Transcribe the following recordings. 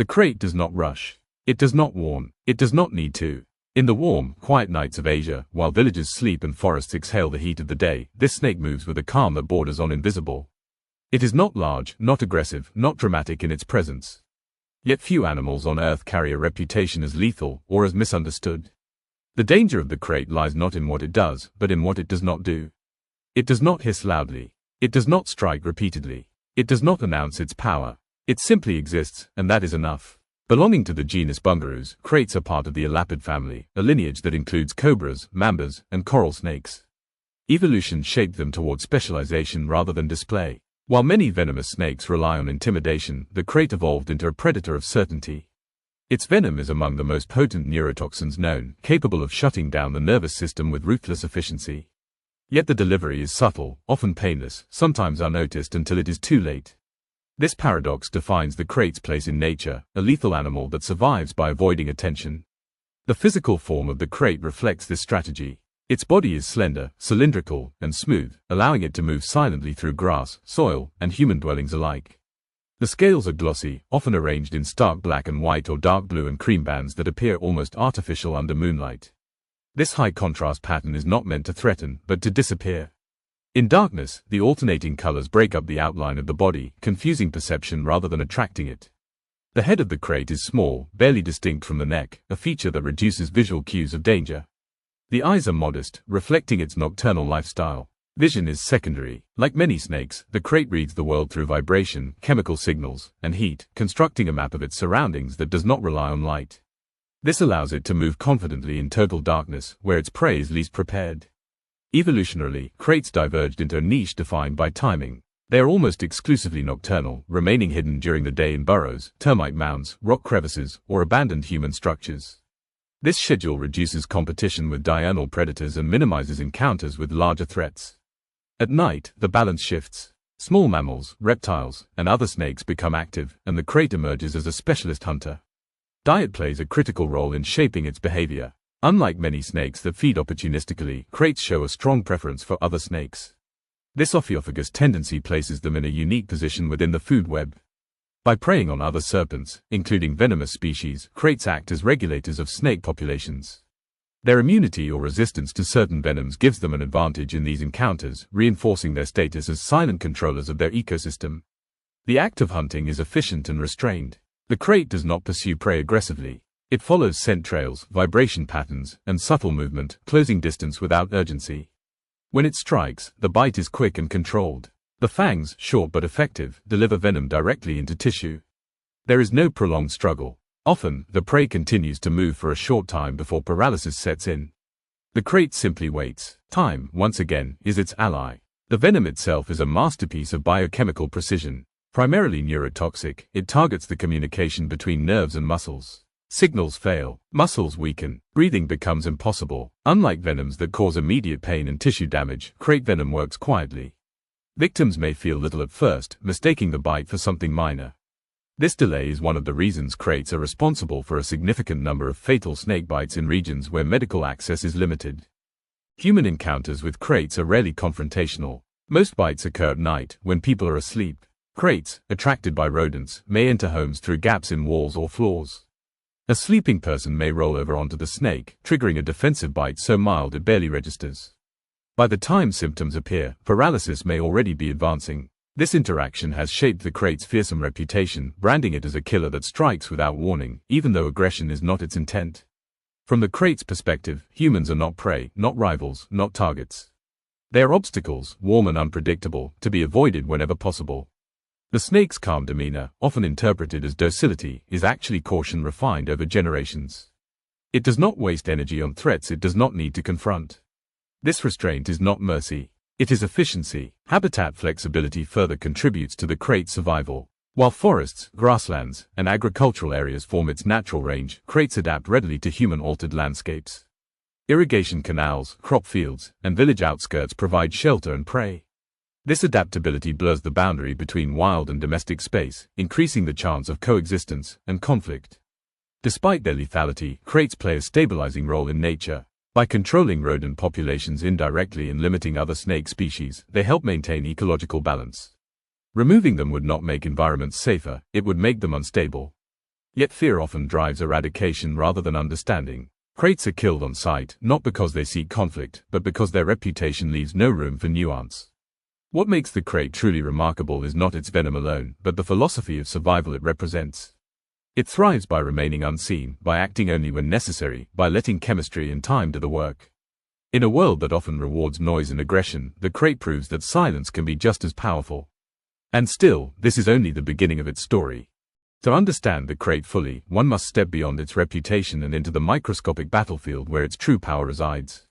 The krait does not rush. It does not warn. It does not need to. In the warm, quiet nights of Asia, while villages sleep and forests exhale the heat of the day, this snake moves with a calm that borders on invisible. It is not large, not aggressive, not dramatic in its presence. Yet few animals on Earth carry a reputation as lethal or as misunderstood. The danger of the krait lies not in what it does, but in what it does not do. It does not hiss loudly. It does not strike repeatedly. It does not announce its power. It simply exists, and that is enough. Belonging to the genus bungarus, kraits are part of the elapid family, a lineage that includes cobras, mambas, and coral snakes. Evolution shaped them toward specialization rather than display. While many venomous snakes rely on intimidation, the krait evolved into a predator of certainty. Its venom is among the most potent neurotoxins known, capable of shutting down the nervous system with ruthless efficiency. Yet the delivery is subtle, often painless, sometimes unnoticed until it is too late. This paradox defines the krait's place in nature, a lethal animal that survives by avoiding attention. The physical form of the krait reflects this strategy. Its body is slender, cylindrical, and smooth, allowing it to move silently through grass, soil, and human dwellings alike. The scales are glossy, often arranged in stark black and white or dark blue and cream bands that appear almost artificial under moonlight. This high contrast pattern is not meant to threaten, but to disappear. In darkness, the alternating colors break up the outline of the body, confusing perception rather than attracting it. The head of the krait is small, barely distinct from the neck, a feature that reduces visual cues of danger. The eyes are modest, reflecting its nocturnal lifestyle. Vision is secondary. Like many snakes, the krait reads the world through vibration, chemical signals, and heat, constructing a map of its surroundings that does not rely on light. This allows it to move confidently in total darkness, where its prey is least prepared. Evolutionarily, kraits diverged into a niche defined by timing. They are almost exclusively nocturnal, remaining hidden during the day in burrows, termite mounds, rock crevices, or abandoned human structures. This schedule reduces competition with diurnal predators and minimizes encounters with larger threats. At night, the balance shifts. Small mammals, reptiles, and other snakes become active, and the krait emerges as a specialist hunter. Diet plays a critical role in shaping its behavior. Unlike many snakes that feed opportunistically, kraits show a strong preference for other snakes. This ophiophagous tendency places them in a unique position within the food web. By preying on other serpents, including venomous species, kraits act as regulators of snake populations. Their immunity or resistance to certain venoms gives them an advantage in these encounters, reinforcing their status as silent controllers of their ecosystem. The act of hunting is efficient and restrained. The krait does not pursue prey aggressively. It follows scent trails, vibration patterns, and subtle movement, closing distance without urgency. When it strikes, the bite is quick and controlled. The fangs, short but effective, deliver venom directly into tissue. There is no prolonged struggle. Often, the prey continues to move for a short time before paralysis sets in. The krait simply waits. Time, once again, is its ally. The venom itself is a masterpiece of biochemical precision. Primarily neurotoxic, it targets the communication between nerves and muscles. Signals fail, muscles weaken, breathing becomes impossible. Unlike venoms that cause immediate pain and tissue damage, krait venom works quietly. Victims may feel little at first, mistaking the bite for something minor. This delay is one of the reasons kraits are responsible for a significant number of fatal snake bites in regions where medical access is limited. Human encounters with kraits are rarely confrontational. Most bites occur at night, when people are asleep. Kraits, attracted by rodents, may enter homes through gaps in walls or floors. A sleeping person may roll over onto the snake, triggering a defensive bite so mild it barely registers. By the time symptoms appear, paralysis may already be advancing. This interaction has shaped the krait's fearsome reputation, branding it as a killer that strikes without warning, even though aggression is not its intent. From the krait's perspective, humans are not prey, not rivals, not targets. They are obstacles, warm and unpredictable, to be avoided whenever possible. The snake's calm demeanor, often interpreted as docility, is actually caution refined over generations. It does not waste energy on threats it does not need to confront. This restraint is not mercy. It is efficiency. Habitat flexibility further contributes to the krait's survival. While forests, grasslands, and agricultural areas form its natural range, kraits adapt readily to human-altered landscapes. Irrigation canals, crop fields, and village outskirts provide shelter and prey. This adaptability blurs the boundary between wild and domestic space, increasing the chance of coexistence and conflict. Despite their lethality, kraits play a stabilizing role in nature. By controlling rodent populations indirectly and limiting other snake species, they help maintain ecological balance. Removing them would not make environments safer, it would make them unstable. Yet fear often drives eradication rather than understanding. Kraits are killed on sight, not because they seek conflict, but because their reputation leaves no room for nuance. What makes the Krait truly remarkable is not its venom alone, but the philosophy of survival it represents. It thrives by remaining unseen, by acting only when necessary, by letting chemistry and time do the work. In a world that often rewards noise and aggression, the Krait proves that silence can be just as powerful. And still, this is only the beginning of its story. To understand the Krait fully, one must step beyond its reputation and into the microscopic battlefield where its true power resides.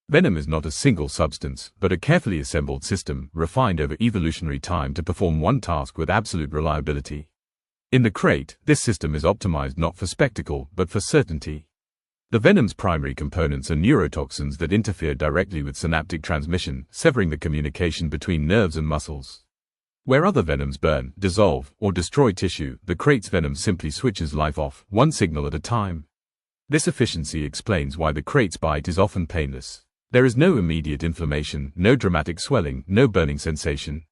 Venom is not a single substance, but a carefully assembled system, refined over evolutionary time to perform one task with absolute reliability. In the Krait, this system is optimized not for spectacle, but for certainty. The venom's primary components are neurotoxins that interfere directly with synaptic transmission, severing the communication between nerves and muscles. Where other venoms burn, dissolve, or destroy tissue, the Krait's venom simply switches life off, one signal at a time. This efficiency explains why the Krait's bite is often painless. There is no immediate inflammation, no dramatic swelling, no burning sensation.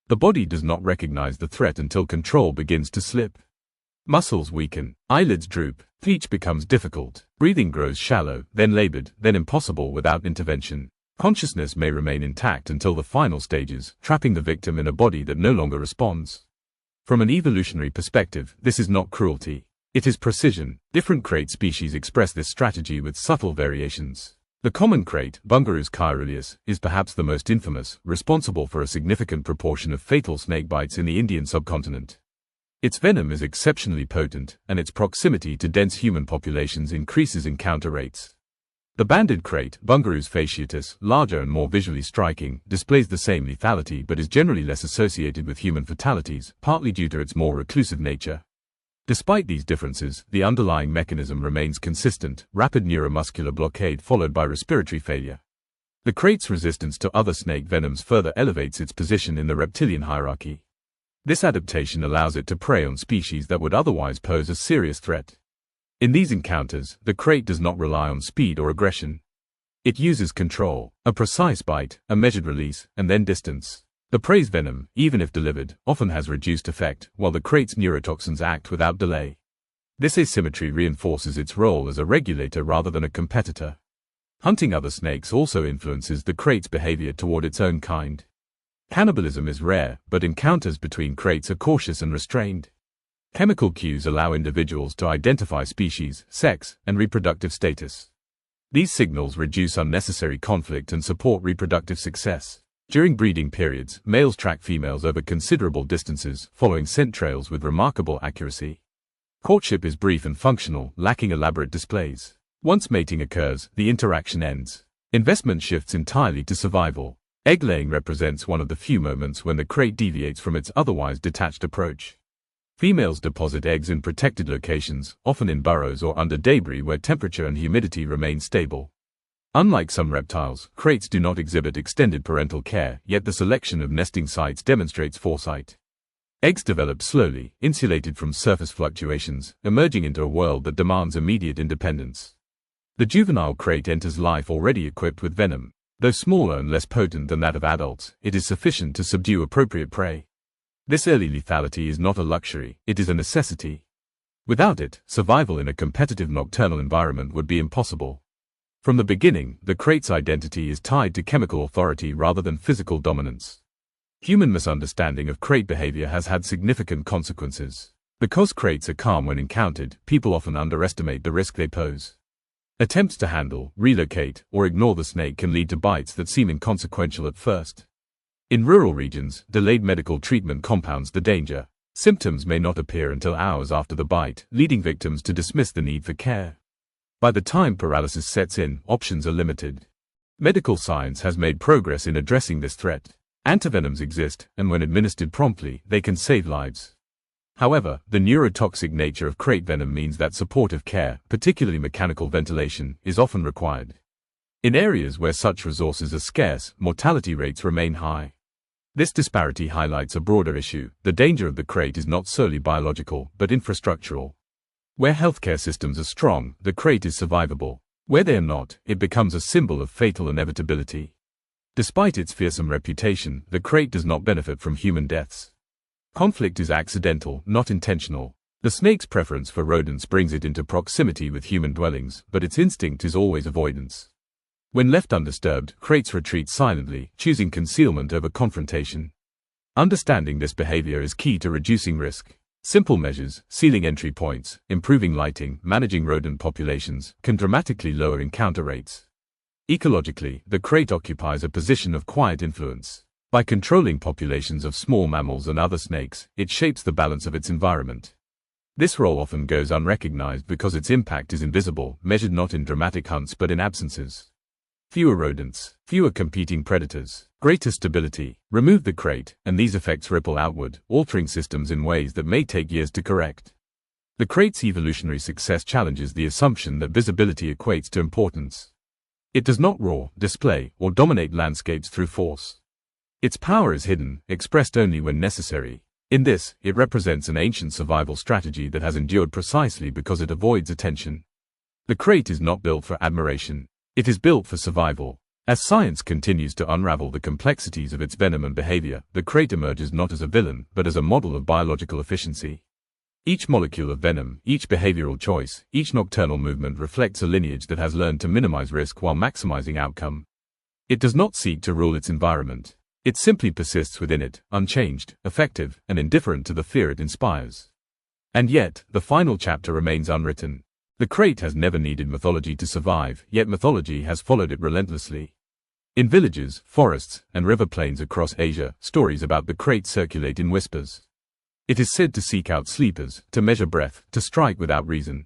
The body does not recognize the threat until control begins to slip. Muscles weaken, eyelids droop, speech becomes difficult, breathing grows shallow, then labored, then impossible without intervention. Consciousness may remain intact until the final stages, trapping the victim in a body that no longer responds. From an evolutionary perspective, this is not cruelty. It is precision. Different Krait species express this strategy with subtle variations. The common Krait, bungarus caeruleus, is perhaps the most infamous, responsible for a significant proportion of fatal snake bites in the Indian subcontinent. Its venom is exceptionally potent, and its proximity to dense human populations increases encounter rates. The banded Krait, bungarus fasciatus, larger and more visually striking, displays the same lethality but is generally less associated with human fatalities, partly due to its more reclusive nature. Despite these differences, the underlying mechanism remains consistent: rapid neuromuscular blockade followed by respiratory failure. The Krait's resistance to other snake venoms further elevates its position in the reptilian hierarchy. This adaptation allows it to prey on species that would otherwise pose a serious threat. In these encounters, the Krait does not rely on speed or aggression. It uses control, a precise bite, a measured release, and then distance. The prey's venom, even if delivered, often has reduced effect, while the Krait's neurotoxins act without delay. This asymmetry reinforces its role as a regulator rather than a competitor. Hunting other snakes also influences the Krait's behavior toward its own kind. Cannibalism is rare, but encounters between Kraits are cautious and restrained. Chemical cues allow individuals to identify species, sex, and reproductive status. These signals reduce unnecessary conflict and support reproductive success. During breeding periods, males track females over considerable distances, following scent trails with remarkable accuracy. Courtship is brief and functional, lacking elaborate displays. Once mating occurs, the interaction ends. Investment shifts entirely to survival. Egg-laying represents one of the few moments when the Krait deviates from its otherwise detached approach. Females deposit eggs in protected locations, often in burrows or under debris where temperature and humidity remain stable. Unlike some reptiles, Kraits do not exhibit extended parental care, yet the selection of nesting sites demonstrates foresight. Eggs develop slowly, insulated from surface fluctuations, emerging into a world that demands immediate independence. The juvenile Krait enters life already equipped with venom. Though smaller and less potent than that of adults, it is sufficient to subdue appropriate prey. This early lethality is not a luxury, it is a necessity. Without it, survival in a competitive nocturnal environment would be impossible. From the beginning, the Krait's identity is tied to chemical authority rather than physical dominance. Human misunderstanding of Krait behavior has had significant consequences. Because Kraits are calm when encountered, people often underestimate the risk they pose. Attempts to handle, relocate, or ignore the snake can lead to bites that seem inconsequential at first. In rural regions, delayed medical treatment compounds the danger. Symptoms may not appear until hours after the bite, leading victims to dismiss the need for care. By the time paralysis sets in, options are limited. Medical science has made progress in addressing this threat. Antivenoms exist, and when administered promptly, they can save lives. However, the neurotoxic nature of Krait venom means that supportive care, particularly mechanical ventilation, is often required. In areas where such resources are scarce, mortality rates remain high. This disparity highlights a broader issue. The danger of the Krait is not solely biological, but infrastructural. Where healthcare systems are strong, the Krait is survivable. Where they are not, it becomes a symbol of fatal inevitability. Despite its fearsome reputation, the Krait does not benefit from human deaths. Conflict is accidental, not intentional. The snake's preference for rodents brings it into proximity with human dwellings, but its instinct is always avoidance. When left undisturbed, Kraits retreat silently, choosing concealment over confrontation. Understanding this behavior is key to reducing risk. Simple measures, sealing entry points, improving lighting, managing rodent populations, can dramatically lower encounter rates. Ecologically, the krait occupies a position of quiet influence. By controlling populations of small mammals and other snakes, it shapes the balance of its environment. This role often goes unrecognized because its impact is invisible, measured not in dramatic hunts but in absences. Fewer rodents, fewer competing predators, greater stability. Remove the krait, and these effects ripple outward, altering systems in ways that may take years to correct. The krait's evolutionary success challenges the assumption that visibility equates to importance. It does not roar, display, or dominate landscapes through force. Its power is hidden, expressed only when necessary. In this, it represents an ancient survival strategy that has endured precisely because it avoids attention. The krait is not built for admiration. It is built for survival. As science continues to unravel the complexities of its venom and behavior, the krait emerges not as a villain, but as a model of biological efficiency. Each molecule of venom, each behavioral choice, each nocturnal movement reflects a lineage that has learned to minimize risk while maximizing outcome. It does not seek to rule its environment. It simply persists within it, unchanged, effective, and indifferent to the fear it inspires. And yet, the final chapter remains unwritten. The krait has never needed mythology to survive, yet mythology has followed it relentlessly. In villages, forests, and river plains across Asia, stories about the krait circulate in whispers. It is said to seek out sleepers, to measure breath, to strike without reason.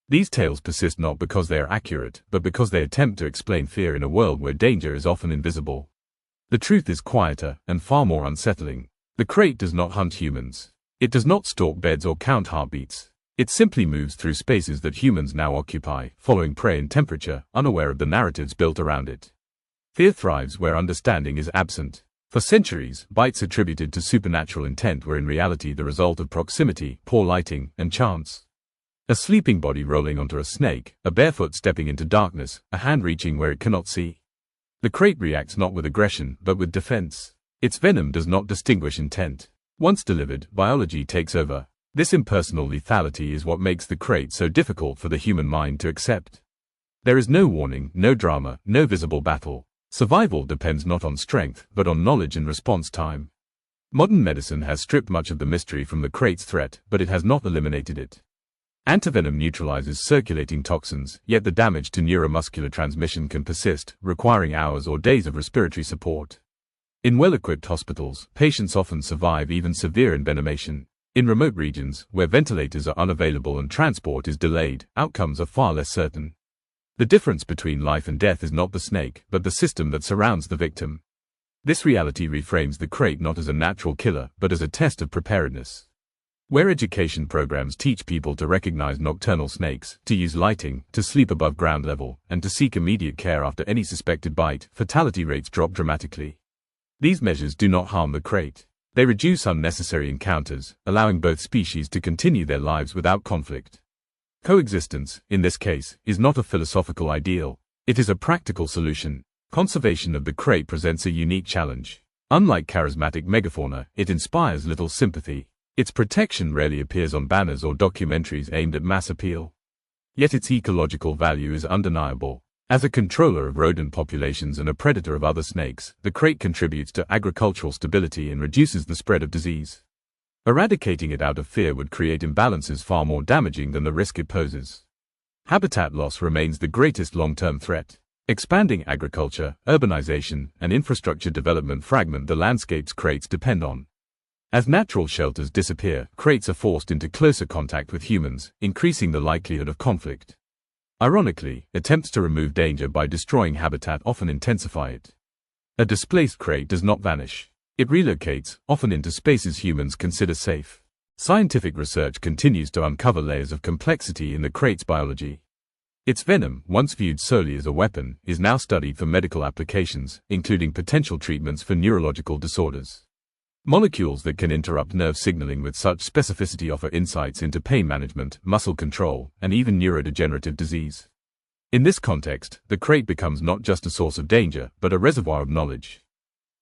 These tales persist not because they are accurate, but because they attempt to explain fear in a world where danger is often invisible. The truth is quieter, and far more unsettling. The krait does not hunt humans. It does not stalk beds or count heartbeats. It simply moves through spaces that humans now occupy, following prey and temperature, unaware of the narratives built around it. Fear thrives where understanding is absent. For centuries, bites attributed to supernatural intent were in reality the result of proximity, poor lighting, and chance. A sleeping body rolling onto a snake, a barefoot stepping into darkness, a hand reaching where it cannot see. The krait reacts not with aggression, but with defense. Its venom does not distinguish intent. Once delivered, biology takes over. This impersonal lethality is what makes the krait so difficult for the human mind to accept. There is no warning, no drama, no visible battle. Survival depends not on strength, but on knowledge and response time. Modern medicine has stripped much of the mystery from the krait's threat, but it has not eliminated it. Antivenom neutralizes circulating toxins, yet the damage to neuromuscular transmission can persist, requiring hours or days of respiratory support. In well-equipped hospitals, patients often survive even severe envenomation. In remote regions, where ventilators are unavailable and transport is delayed, outcomes are far less certain. The difference between life and death is not the snake, but the system that surrounds the victim. This reality reframes the krait not as a natural killer, but as a test of preparedness. Where education programs teach people to recognize nocturnal snakes, to use lighting, to sleep above ground level, and to seek immediate care after any suspected bite, fatality rates drop dramatically. These measures do not harm the krait. They reduce unnecessary encounters, allowing both species to continue their lives without conflict. Coexistence, in this case, is not a philosophical ideal. It is a practical solution. Conservation of the krait presents a unique challenge. Unlike charismatic megafauna, it inspires little sympathy. Its protection rarely appears on banners or documentaries aimed at mass appeal. Yet its ecological value is undeniable. As a controller of rodent populations and a predator of other snakes, the krait contributes to agricultural stability and reduces the spread of disease. Eradicating it out of fear would create imbalances far more damaging than the risk it poses. Habitat loss remains the greatest long-term threat. Expanding agriculture, urbanization, and infrastructure development fragment the landscapes kraits depend on. As natural shelters disappear, kraits are forced into closer contact with humans, increasing the likelihood of conflict. Ironically, attempts to remove danger by destroying habitat often intensify it. A displaced krait does not vanish. It relocates, often into spaces humans consider safe. Scientific research continues to uncover layers of complexity in the krait's biology. Its venom, once viewed solely as a weapon, is now studied for medical applications, including potential treatments for neurological disorders. Molecules that can interrupt nerve signaling with such specificity offer insights into pain management, muscle control, and even neurodegenerative disease. In this context, the krait becomes not just a source of danger, but a reservoir of knowledge.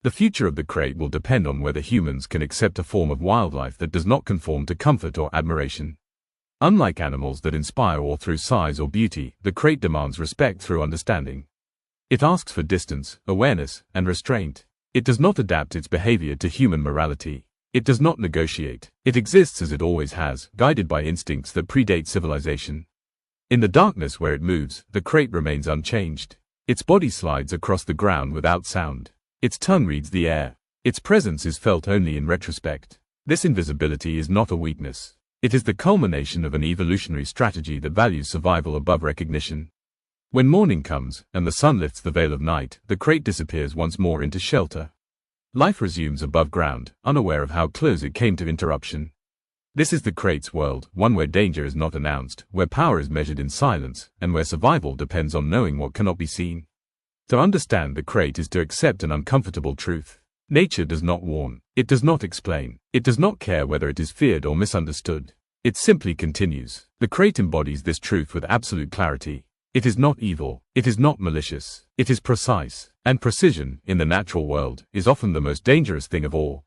The future of the krait will depend on whether humans can accept a form of wildlife that does not conform to comfort or admiration. Unlike animals that inspire awe through size or beauty, the Krait demands respect through understanding. It asks for distance, awareness, and restraint. It does not adapt its behavior to human morality. It does not negotiate. It exists as it always has, guided by instincts that predate civilization. In the darkness where it moves, the Krait remains unchanged. Its body slides across the ground without sound. Its tongue reads the air. Its presence is felt only in retrospect. This invisibility is not a weakness. It is the culmination of an evolutionary strategy that values survival above recognition. When morning comes, and the sun lifts the veil of night, the Krait disappears once more into shelter. Life resumes above ground, unaware of how close it came to interruption. This is the Krait's world, one where danger is not announced, where power is measured in silence, and where survival depends on knowing what cannot be seen. To understand the Krait is to accept an uncomfortable truth. Nature does not warn. It does not explain. It does not care whether it is feared or misunderstood. It simply continues. The Krait embodies this truth with absolute clarity. It is not evil. It is not malicious. It is precise. And precision, in the natural world, is often the most dangerous thing of all.